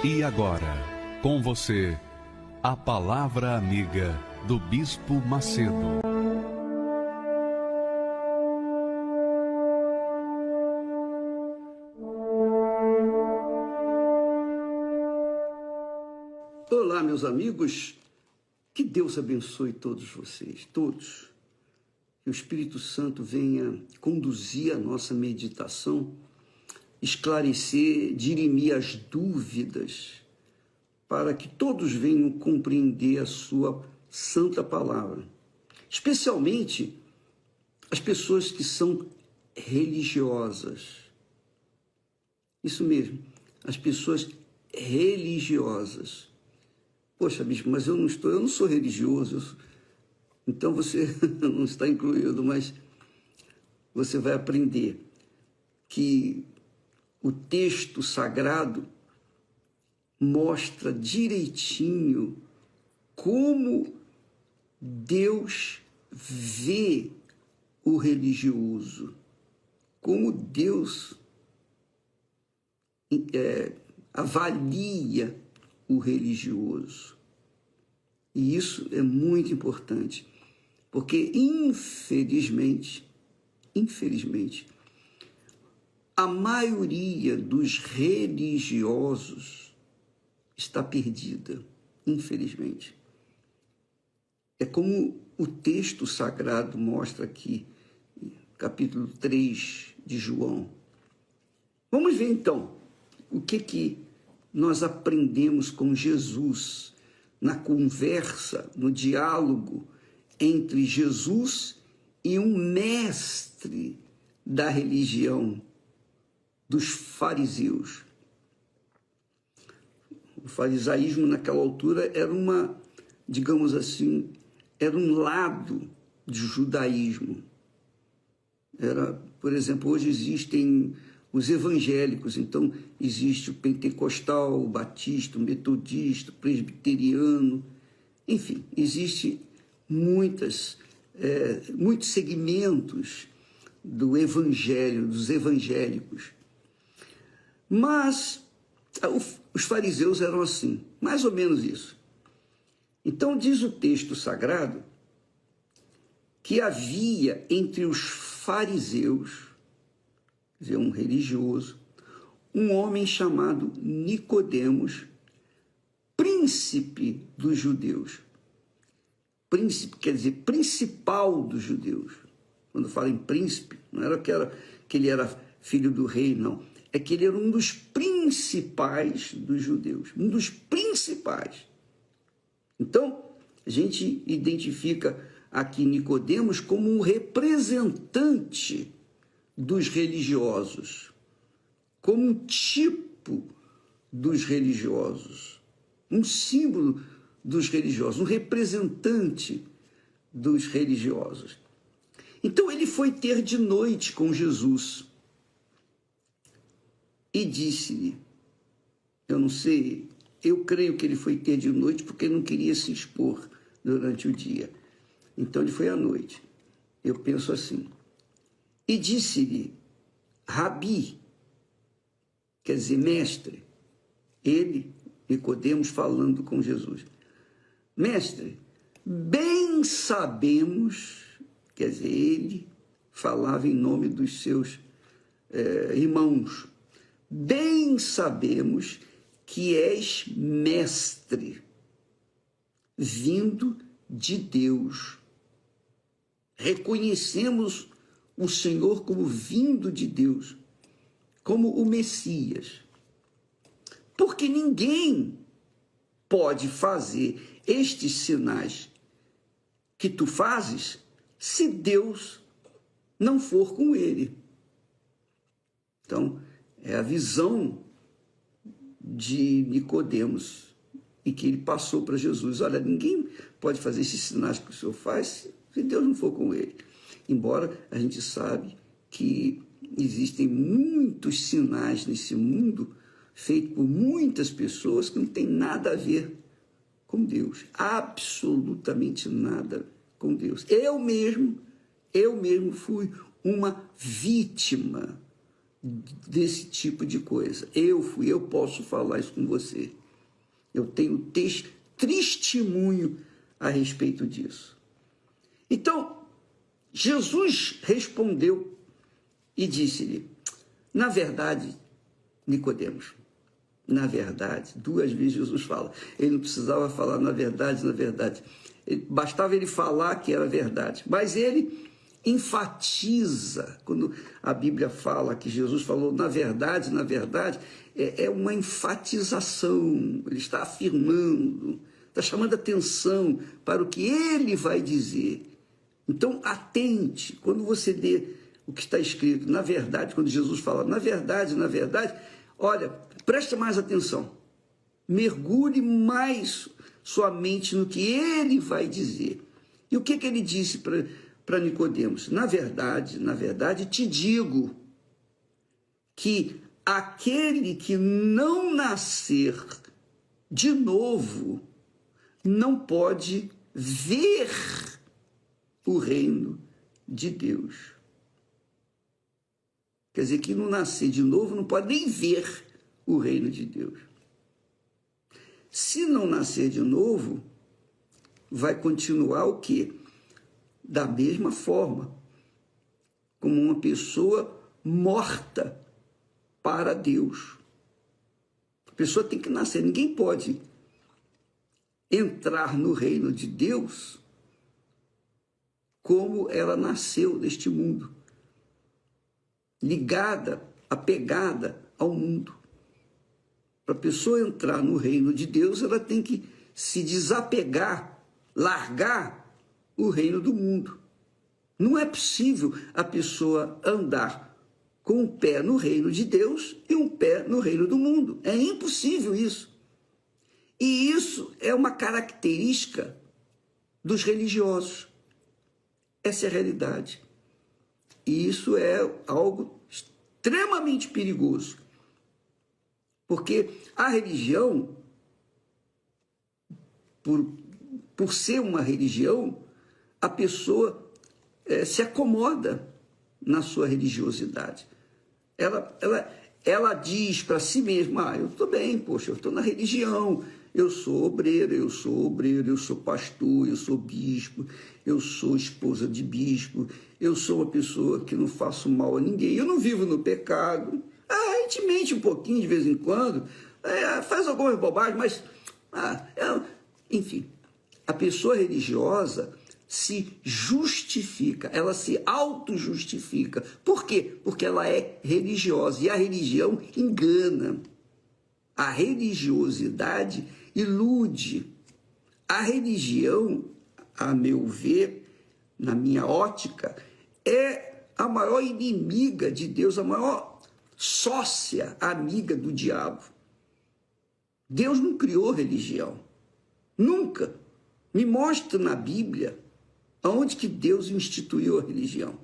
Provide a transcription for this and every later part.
E agora, com você, a Palavra Amiga do Bispo Macedo. Olá, meus amigos, que Deus abençoe todos vocês, todos. Que o Espírito Santo venha conduzir a nossa meditação, esclarecer, dirimir as dúvidas, para que todos venham compreender a sua santa palavra. Especialmente as pessoas que são religiosas. Isso mesmo, as pessoas religiosas. Poxa, bispo, mas eu não sou religioso, então você não está incluído, mas você vai aprender que o texto sagrado mostra direitinho como Deus vê o religioso, como Deus avalia o religioso. E isso é muito importante, porque infelizmente, a maioria dos religiosos está perdida, infelizmente. É como o texto sagrado mostra aqui, capítulo 3 de João. Vamos ver então o que nós aprendemos com Jesus na conversa, no diálogo entre Jesus e um mestre da religião, dos fariseus. O farisaísmo naquela altura era digamos assim, era um lado do judaísmo. Por exemplo, hoje existem os evangélicos, então existe o pentecostal, o batista, o metodista, o presbiteriano, enfim, existe muitos segmentos do evangelho, dos evangélicos. Mas os fariseus eram assim, mais ou menos isso. Então diz o texto sagrado que havia entre os fariseus, quer dizer, um religioso, um homem chamado Nicodemos, príncipe dos judeus. Príncipe quer dizer principal dos judeus. Quando fala em príncipe, não era que ele era filho do rei, não. É que ele era um dos principais dos judeus, um dos principais. Então, a gente identifica aqui Nicodemos como um representante dos religiosos, como um tipo dos religiosos, um símbolo dos religiosos, um representante dos religiosos. Então ele foi ter de noite com Jesus e disse-lhe, eu não sei, eu creio que ele foi ter de noite porque não queria se expor durante o dia. Então ele foi à noite. Eu penso assim. E disse-lhe, Rabi, quer dizer, mestre, ele, Nicodemos, falando com Jesus. Mestre, bem sabemos, quer dizer, ele falava em nome dos seus irmãos, bem sabemos que és mestre, vindo de Deus. Reconhecemos o Senhor como vindo de Deus, como o Messias. Porque ninguém pode fazer estes sinais que tu fazes se Deus não for com ele. Então, é a visão de Nicodemos e que ele passou para Jesus. Olha, ninguém pode fazer esses sinais que o Senhor faz se Deus não for com ele. Embora a gente sabe que existem muitos sinais nesse mundo feito por muitas pessoas que não tem nada a ver com Deus, absolutamente nada com Deus. Eu mesmo fui uma vítima desse tipo de coisa. Eu posso falar isso com você. Eu tenho testemunho a respeito disso. Então, Jesus respondeu e disse-lhe, na verdade, Nicodemos, na verdade, 2 vezes Jesus fala, ele não precisava falar na verdade, bastava ele falar que era verdade, mas ele enfatiza, quando a Bíblia fala que Jesus falou na verdade, é uma enfatização, ele está afirmando, está chamando atenção para o que ele vai dizer. Então, atente, quando você lê o que está escrito, na verdade, quando Jesus fala na verdade, olha, preste mais atenção, mergulhe mais sua mente no que ele vai dizer. E o que ele disse para Nicodemos? Na verdade, te digo que aquele que não nascer de novo não pode ver o reino de Deus. Quer dizer, que não nascer de novo não pode nem ver o reino de Deus. Se não nascer de novo, vai continuar o quê? Da mesma forma, como uma pessoa morta para Deus. A pessoa tem que nascer, ninguém pode entrar no reino de Deus como ela nasceu neste mundo, ligada, apegada ao mundo. Para a pessoa entrar no reino de Deus, ela tem que se desapegar, largar o reino do mundo. Não é possível a pessoa andar com um pé no reino de Deus e um pé no reino do mundo. É impossível isso. E isso é uma característica dos religiosos. Essa é a realidade. E isso é algo extremamente perigoso. Porque a religião, por ser uma religião, a pessoa se acomoda na sua religiosidade. Ela diz para si mesma, eu estou bem, poxa, eu estou na religião, eu sou obreiro, eu sou pastor, eu sou bispo, eu sou esposa de bispo, eu sou uma pessoa que não faço mal a ninguém, eu não vivo no pecado. A gente mente um pouquinho de vez em quando, faz algumas bobagens, mas, enfim, a pessoa religiosa se justifica, ela se auto-justifica. Por quê? Porque ela é religiosa, e a religião engana. A religiosidade ilude. A religião, a meu ver, na minha ótica, é a maior inimiga de Deus, a maior sócia, amiga do diabo. Deus não criou religião. Nunca. Me mostra na Bíblia aonde que Deus instituiu a religião.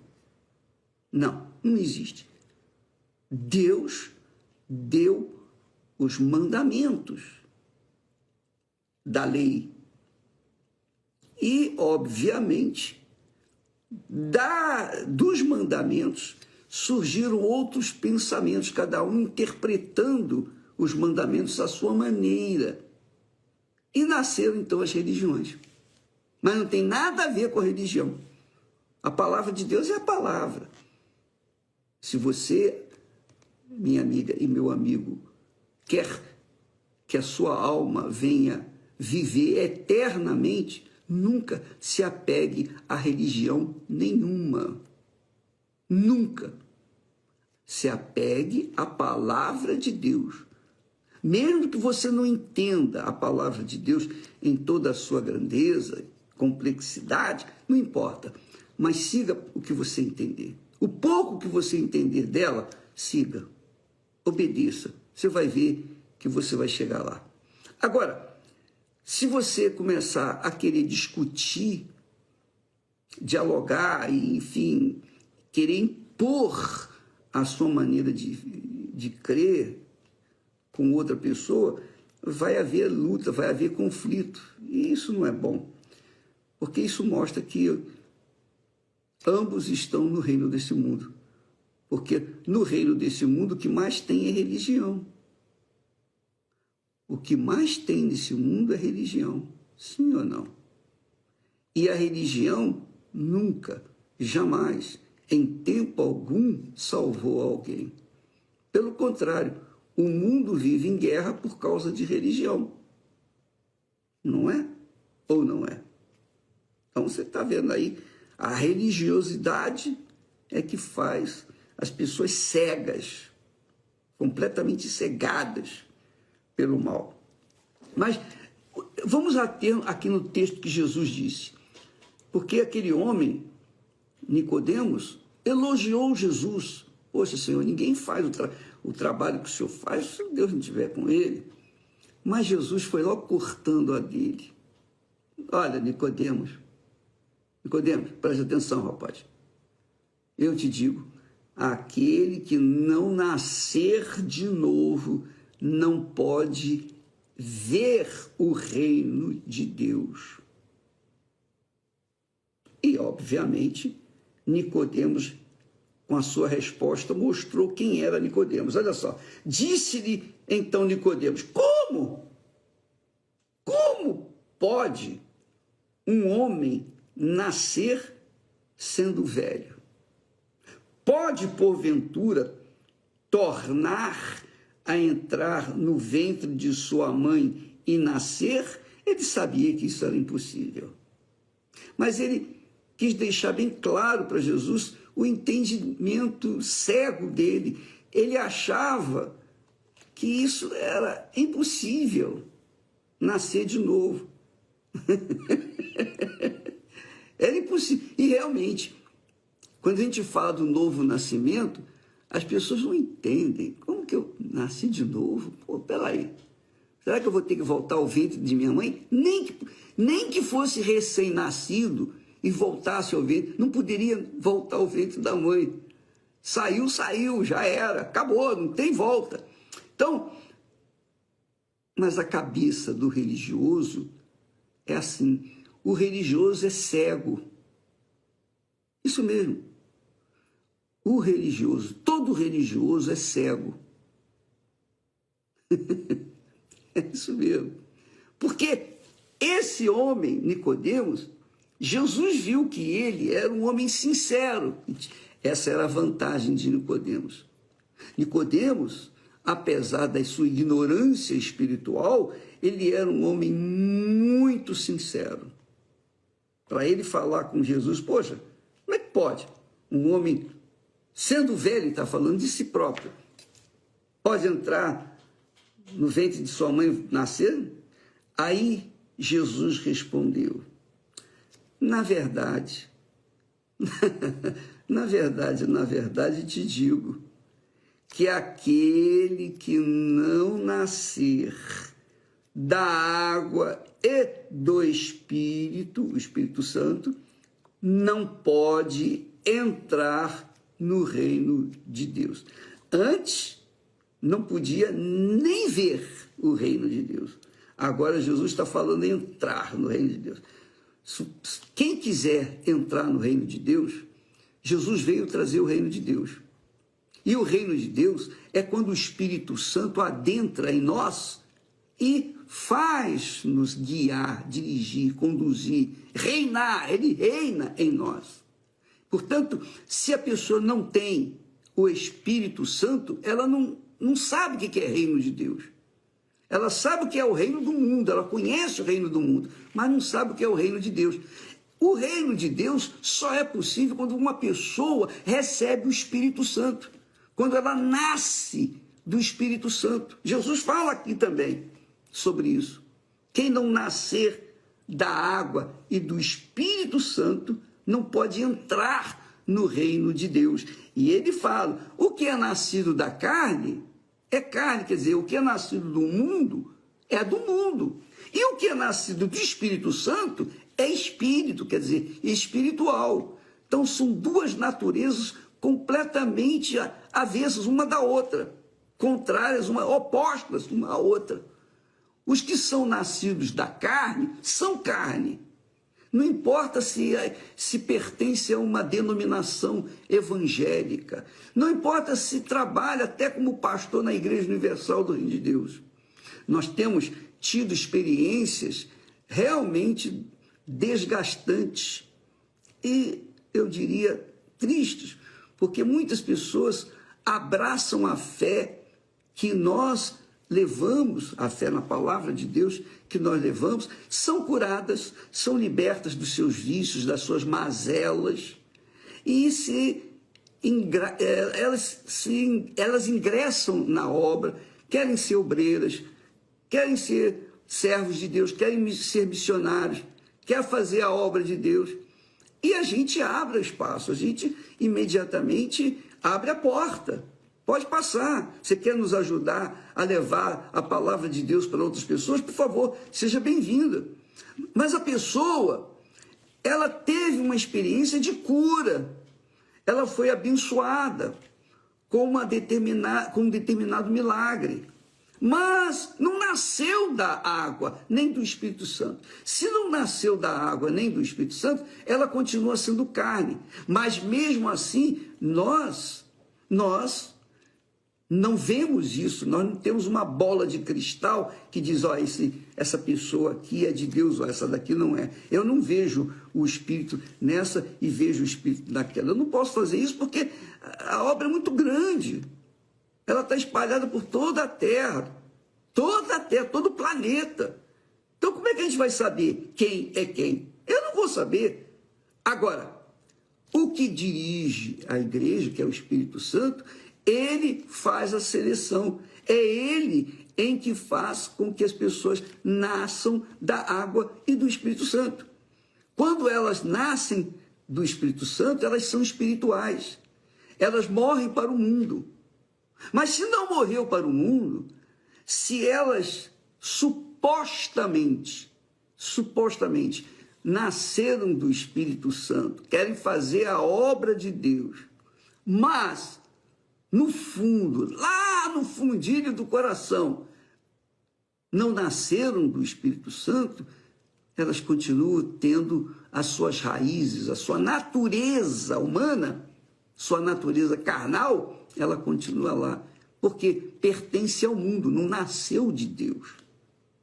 Não existe. Deus deu os mandamentos da lei. E, obviamente, dos mandamentos surgiram outros pensamentos, cada um interpretando os mandamentos à sua maneira. E nasceram, então, as religiões. Mas não tem nada a ver com a religião. A palavra de Deus é a palavra. Se você, minha amiga e meu amigo, quer que a sua alma venha viver eternamente, nunca se apegue a religião nenhuma. Nunca. Se apegue à palavra de Deus. Mesmo que você não entenda a palavra de Deus em toda a sua grandeza, complexidade, não importa. Mas siga o que você entender. O pouco que você entender dela, siga. Obedeça. Você vai ver que você vai chegar lá. Agora, se você começar a querer discutir, dialogar e, enfim, querer impor a sua maneira de crer com outra pessoa, vai haver luta, vai haver conflito. E isso não é bom, porque isso mostra que ambos estão no reino desse mundo. Porque no reino desse mundo o que mais tem é religião. O que mais tem nesse mundo é religião. Sim ou não? E a religião nunca, jamais, em tempo algum, salvou alguém. Pelo contrário, o mundo vive em guerra por causa de religião. Não é? Ou não é? Então você está vendo aí, a religiosidade é que faz as pessoas cegas, completamente cegadas pelo mal. Mas vamos ater aqui no texto que Jesus disse, porque aquele homem, Nicodemos, elogiou Jesus. Poxa, Senhor, ninguém faz o trabalho que o Senhor faz se Deus não estiver com ele. Mas Jesus foi logo cortando a dele. Olha, Nicodemos, preste atenção, rapaz. Eu te digo, aquele que não nascer de novo não pode ver o reino de Deus. E, obviamente, Nicodemos, com a sua resposta, mostrou quem era Nicodemos. Olha só, disse-lhe então Nicodemos: como? Como pode um homem nascer sendo velho? Pode, porventura, tornar a entrar no ventre de sua mãe e nascer? Ele sabia que isso era impossível. Mas ele quis deixar bem claro para Jesus o entendimento cego dele. Ele achava que isso era impossível, nascer de novo. Era impossível. E realmente, quando a gente fala do novo nascimento, as pessoas não entendem. Como que eu nasci de novo? Pô, peraí. Será que eu vou ter que voltar ao ventre de minha mãe? Nem que fosse recém-nascido e voltasse ao ventre, não poderia voltar ao ventre da mãe. Saiu, já era, acabou, não tem volta. Então, mas a cabeça do religioso é assim, o religioso é cego. Isso mesmo. O religioso, todo religioso é cego. É isso mesmo. Porque esse homem, Nicodemos, Jesus viu que ele era um homem sincero. Essa era a vantagem de Nicodemos. Nicodemos, apesar da sua ignorância espiritual, ele era um homem muito sincero. Para ele falar com Jesus, poxa, como é que pode um homem, sendo velho, está falando de si próprio, pode entrar no ventre de sua mãe nascer? Aí Jesus respondeu: na verdade, na verdade te digo que aquele que não nascer da água e do Espírito, o Espírito Santo, não pode entrar no reino de Deus. Antes, não podia nem ver o reino de Deus. Agora Jesus está falando em entrar no reino de Deus. Quem quiser entrar no reino de Deus, Jesus veio trazer o reino de Deus. E o reino de Deus é quando o Espírito Santo adentra em nós e faz-nos guiar, dirigir, conduzir, reinar. Ele reina em nós. Portanto, se a pessoa não tem o Espírito Santo, ela não sabe o que é reino de Deus. Ela sabe o que é o reino do mundo, ela conhece o reino do mundo, mas não sabe o que é o reino de Deus. O reino de Deus só é possível quando uma pessoa recebe o Espírito Santo, quando ela nasce do Espírito Santo. Jesus fala aqui também sobre isso. Quem não nascer da água e do Espírito Santo não pode entrar no reino de Deus. E ele fala, o que é nascido da carne é carne, quer dizer, o que é nascido do mundo é do mundo. E o que é nascido do Espírito Santo é espírito, quer dizer, espiritual. Então são duas naturezas completamente avessas uma da outra, contrárias, opostas uma à outra. Os que são nascidos da carne são carne. Não importa se pertence a uma denominação evangélica. Não importa se trabalha até como pastor na Igreja Universal do Reino de Deus. Nós temos tido experiências realmente desgastantes e, eu diria, tristes, porque muitas pessoas abraçam a fé que nós levamos, a fé na palavra de Deus que nós levamos, são curadas, são libertas dos seus vícios, das suas mazelas, e elas ingressam na obra, querem ser obreiras, querem ser servos de Deus, querem ser missionários, querem fazer a obra de Deus, e a gente abre espaço, a gente imediatamente abre a porta. Pode passar. Você quer nos ajudar a levar a palavra de Deus para outras pessoas? Por favor, seja bem-vinda. Mas a pessoa, ela teve uma experiência de cura. Ela foi abençoada com um determinado milagre. Mas não nasceu da água, nem do Espírito Santo. Se não nasceu da água, nem do Espírito Santo, ela continua sendo carne. Mas mesmo assim, nós não vemos isso, nós não temos uma bola de cristal que diz, ó, essa pessoa aqui é de Deus, ó, essa daqui não é. Eu não vejo o Espírito nessa e vejo o Espírito naquela. Eu não posso fazer isso porque a obra é muito grande. Ela está espalhada por toda a Terra, todo o planeta. Então como é que a gente vai saber quem é quem? Eu não vou saber. Agora, o que dirige a igreja, que é o Espírito Santo, ele faz a seleção. É ele em que faz com que as pessoas nasçam da água e do Espírito Santo. Quando elas nascem do Espírito Santo, elas são espirituais. Elas morrem para o mundo. Mas se não morreu para o mundo, se elas supostamente nasceram do Espírito Santo, querem fazer a obra de Deus, mas no fundo, lá no fundilho do coração, não nasceram do Espírito Santo, elas continuam tendo as suas raízes, a sua natureza humana, sua natureza carnal, ela continua lá, porque pertence ao mundo, não nasceu de Deus,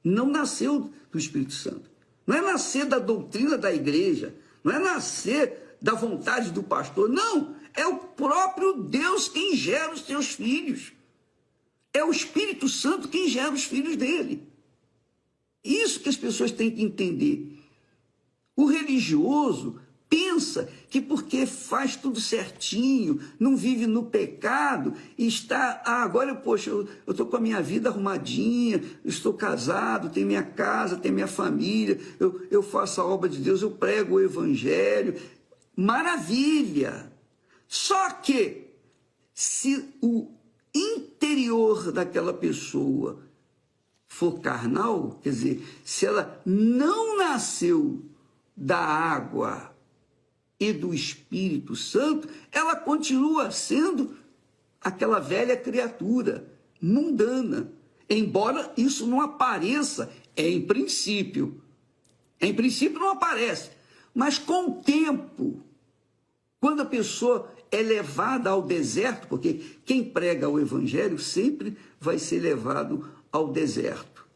não nasceu do Espírito Santo. Não é nascer da doutrina da igreja, não é nascer da vontade do pastor, não, é o próprio Deus quem gera os seus filhos. É o Espírito Santo quem gera os filhos dele. Isso que as pessoas têm que entender. O religioso pensa que porque faz tudo certinho, não vive no pecado, e está, agora, poxa, eu estou com a minha vida arrumadinha, estou casado, tenho minha casa, tenho minha família, eu faço a obra de Deus, eu prego o evangelho, maravilha! Só que, se o interior daquela pessoa for carnal, quer dizer, se ela não nasceu da água e do Espírito Santo, ela continua sendo aquela velha criatura mundana, embora isso não apareça em princípio. Em princípio não aparece, mas com o tempo, quando a pessoa é levada ao deserto, porque quem prega o evangelho sempre vai ser levado ao deserto.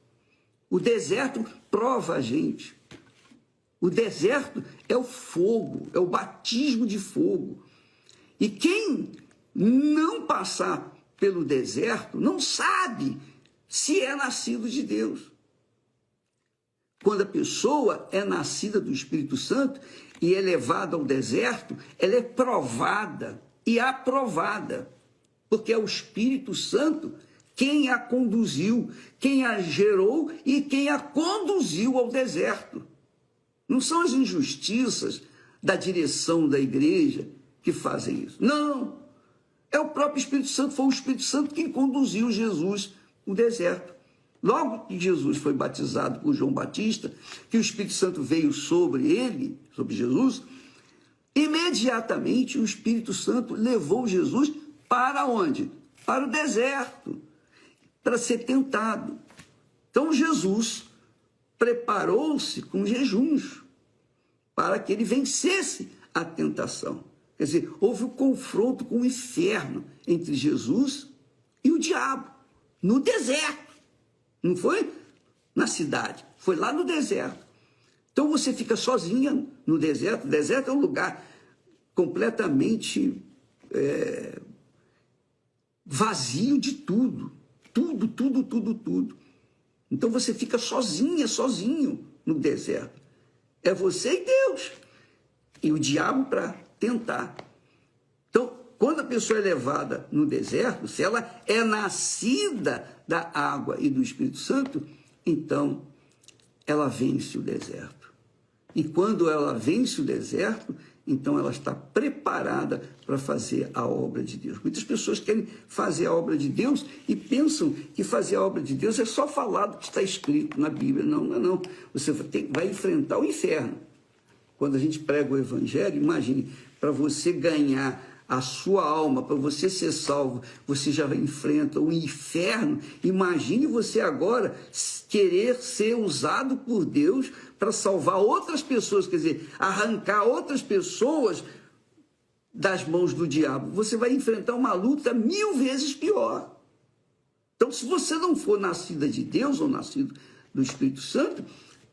O deserto prova a gente. O deserto é o fogo, é o batismo de fogo. E quem não passar pelo deserto não sabe se é nascido de Deus. Quando a pessoa é nascida do Espírito Santo e é levada ao deserto, ela é provada e aprovada, porque é o Espírito Santo quem a conduziu, quem a gerou e quem a conduziu ao deserto. Não são as injustiças da direção da igreja que fazem isso. Não, é o próprio Espírito Santo, foi o Espírito Santo quem conduziu Jesus no deserto. Logo que Jesus foi batizado por João Batista, que o Espírito Santo veio sobre ele, sobre Jesus, imediatamente o Espírito Santo levou Jesus para onde? Para o deserto, para ser tentado. Então Jesus preparou-se com jejuns. para que ele vencesse a tentação. Quer dizer, houve um confronto com o inferno entre Jesus e o diabo, no deserto. Não foi na cidade, foi lá no deserto. Então você fica sozinha no deserto. O deserto é um lugar completamente vazio de tudo. Tudo. Então você fica sozinho no deserto. É você e Deus. E o diabo para tentar. Então, quando a pessoa é levada no deserto, se ela é nascida da água e do Espírito Santo, então ela vence o deserto. E quando ela vence o deserto, então ela está preparada para fazer a obra de Deus. Muitas pessoas querem fazer a obra de Deus e pensam que fazer a obra de Deus é só falar do que está escrito na Bíblia. Não. Você vai enfrentar o inferno. Quando a gente prega o Evangelho, imagine, para você ganhar a sua alma, para você ser salvo, você já enfrenta o inferno. Imagine você agora querer ser usado por Deus para salvar outras pessoas, quer dizer, arrancar outras pessoas das mãos do diabo. Você vai enfrentar uma luta 1000 vezes pior. Então, se você não for nascida de Deus ou nascido do Espírito Santo,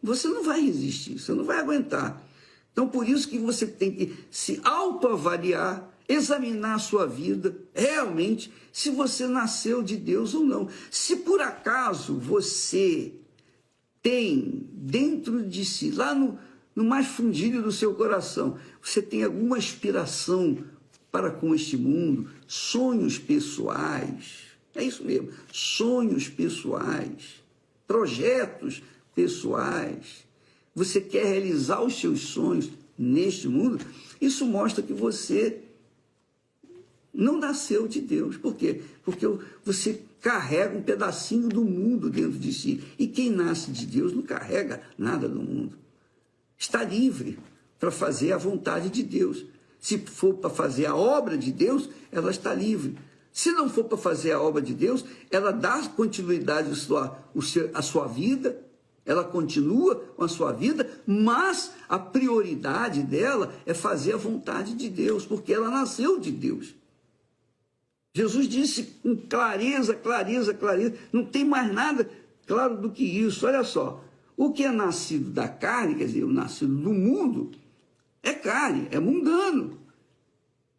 você não vai resistir, você não vai aguentar. Então, por isso que você tem que se autoavaliar, examinar a sua vida, realmente, se você nasceu de Deus ou não. Se por acaso você tem dentro de si, lá no mais fundilho do seu coração, você tem alguma aspiração para com este mundo, sonhos pessoais, é isso mesmo, sonhos pessoais, projetos pessoais, você quer realizar os seus sonhos neste mundo, isso mostra que você não nasceu de Deus. Por quê? Porque você carrega um pedacinho do mundo dentro de si. E quem nasce de Deus não carrega nada do mundo. Está livre para fazer a vontade de Deus. Se for para fazer a obra de Deus, ela está livre. Se não for para fazer a obra de Deus, ela dá continuidade à sua vida, ela continua com a sua vida, mas a prioridade dela é fazer a vontade de Deus, porque ela nasceu de Deus. Jesus disse com clareza, não tem mais nada claro do que isso. Olha só, o que é nascido da carne, quer dizer, o nascido do mundo, é carne, é mundano.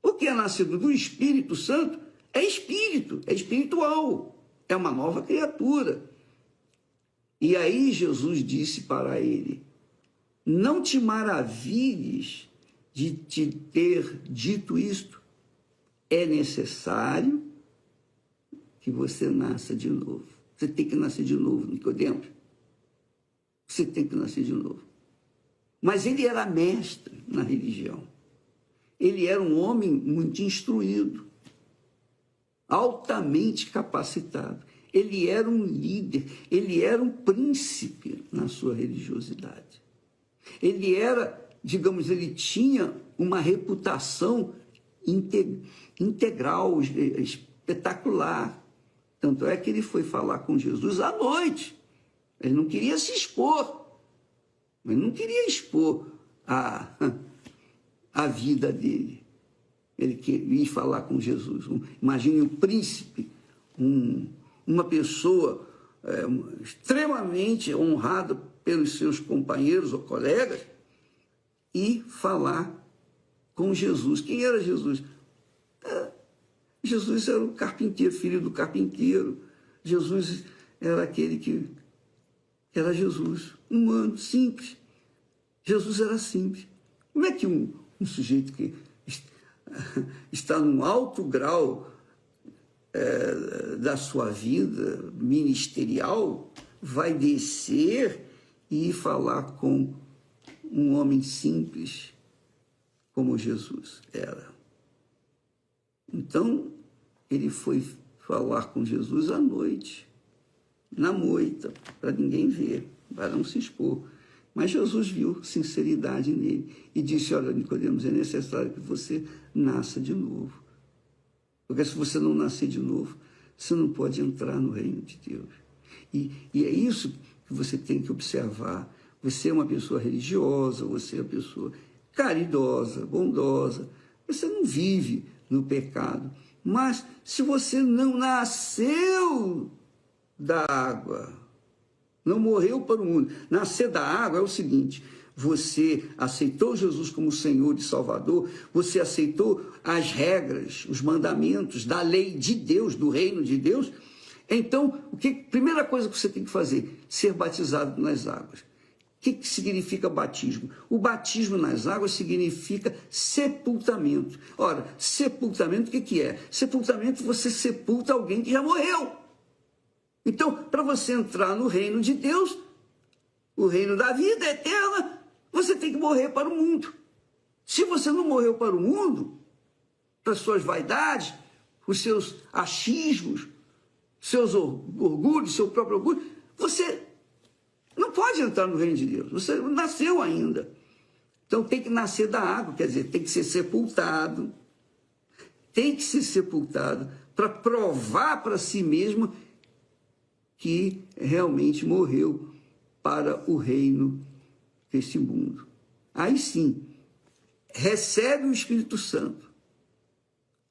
O que é nascido do Espírito Santo é espírito, é espiritual, é uma nova criatura. E aí Jesus disse para ele: não te maravilhes de te ter dito isto, é necessário que você nasça de novo. Você tem que nascer de novo, Nicodemos. Você tem que nascer de novo. Mas ele era mestre na religião. Ele era um homem muito instruído, altamente capacitado. Ele era um líder, ele era um príncipe na sua religiosidade. Ele era, digamos, ele tinha uma reputação integral, espetacular. Tanto é que ele foi falar com Jesus à noite. Ele não queria se expor, ele não queria expor a vida dele. Ele queria ir falar com Jesus. Imagine um príncipe, uma pessoa extremamente honrada pelos seus companheiros ou colegas, e falar com Jesus. Quem era Jesus? Jesus era o carpinteiro, filho do carpinteiro. Jesus era aquele que era Jesus, humano, simples. Jesus era simples. Como é que um sujeito que está num alto grau da sua vida ministerial vai descer e ir falar com um homem simples como Jesus era? Então, ele foi falar com Jesus à noite, na moita, para ninguém ver, para não se expor. Mas Jesus viu sinceridade nele e disse: olha, Nicodemos, é necessário que você nasça de novo. Porque se você não nascer de novo, você não pode entrar no reino de Deus. E é isso que você tem que observar Você é uma pessoa religiosa, você é uma pessoa caridosa, bondosa, você não vive no pecado. Mas se você não nasceu da água, não morreu para o mundo, nascer da água é o seguinte: você aceitou Jesus como Senhor e Salvador, você aceitou as regras, os mandamentos da lei de Deus, do reino de Deus. Então, primeira coisa que você tem que fazer? Ser batizado nas águas. O que significa batismo? O batismo nas águas significa sepultamento. Ora, sepultamento o que é? Sepultamento, você sepulta alguém que já morreu. Então, para você entrar no reino de Deus, o reino da vida eterna, você tem que morrer para o mundo. Se você não morreu para o mundo, para suas vaidades, os seus achismos, seus orgulhos, seu próprio orgulho, você não pode entrar no reino de Deus. Você não nasceu ainda. Então tem que nascer da água, quer dizer, tem que ser sepultado. Tem que ser sepultado para provar para si mesmo que realmente morreu para o reino deste mundo. Aí sim, recebe o Espírito Santo.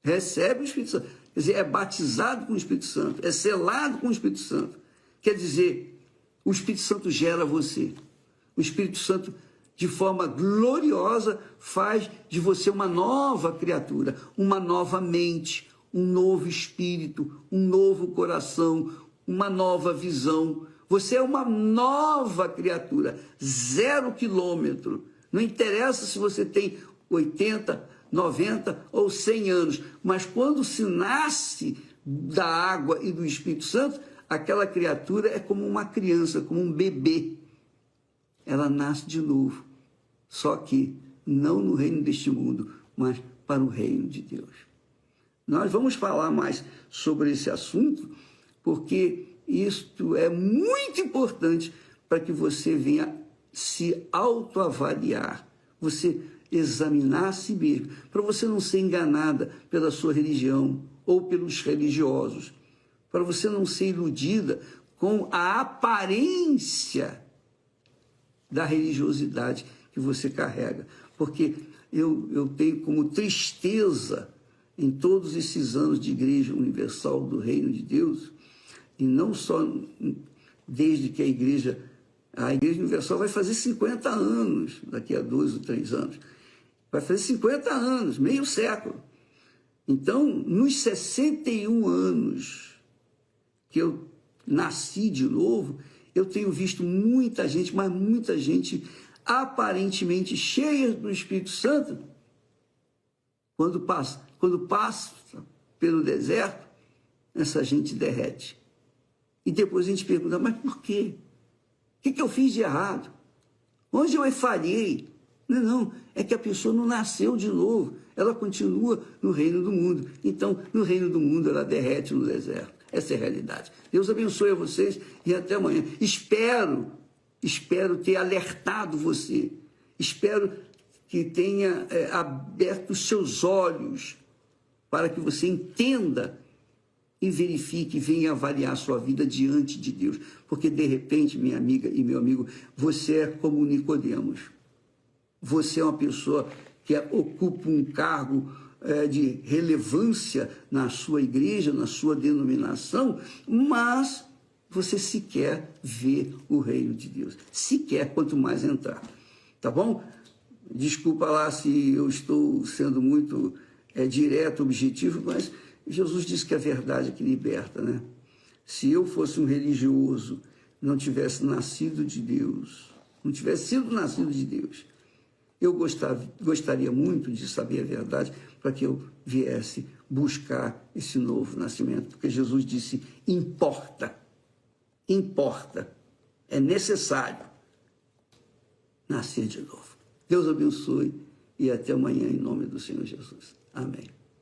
Recebe o Espírito Santo. Quer dizer, é batizado com o Espírito Santo, é selado com o Espírito Santo. Quer dizer, o Espírito Santo gera você. O Espírito Santo, de forma gloriosa, faz de você uma nova criatura, uma nova mente, um novo espírito, um novo coração, uma nova visão. Você é uma nova criatura, 0 quilômetro. Não interessa se você tem 80, 90 ou 100 anos, mas quando se nasce da água e do Espírito Santo, aquela criatura é como uma criança, como um bebê. Ela nasce de novo, só que não no reino deste mundo, mas para o reino de Deus. Nós vamos falar mais sobre esse assunto, porque isto é muito importante para que você venha se autoavaliar, você examinar a si mesmo, para você não ser enganada pela sua religião ou pelos religiosos, para você não ser iludida com a aparência da religiosidade que você carrega. Porque eu tenho como tristeza, em todos esses anos de Igreja Universal do Reino de Deus, e não só desde que a Igreja Universal vai fazer 50 anos, daqui a 2 ou 3 anos, vai fazer 50 anos, meio século. Então, nos 61 anos que eu nasci de novo, eu tenho visto muita gente, mas muita gente aparentemente cheia do Espírito Santo, quando passa pelo deserto, essa gente derrete. E depois a gente pergunta, mas por quê? O que eu fiz de errado? Onde eu falhei? Não, é que a pessoa não nasceu de novo, ela continua no reino do mundo. Então, no reino do mundo, ela derrete no deserto. Essa é a realidade. Deus abençoe a vocês e até amanhã. Espero ter alertado você. Espero que tenha aberto os seus olhos para que você entenda e verifique, venha avaliar a sua vida diante de Deus. Porque, de repente, minha amiga e meu amigo, você é como Nicodemos. Você é uma pessoa que ocupa um cargo de relevância na sua igreja, na sua denominação, mas você sequer vê o reino de Deus. Sequer, quanto mais entrar. Tá bom? Desculpa lá se eu estou sendo muito direto, objetivo, mas Jesus disse que a verdade é que liberta, né? Se eu fosse um religioso, não tivesse nascido de Deus, não tivesse sido nascido de Deus, eu gostaria muito de saber a verdade para que eu viesse buscar esse novo nascimento. Porque Jesus disse, importa, é necessário nascer de novo. Deus abençoe e até amanhã em nome do Senhor Jesus. Amém.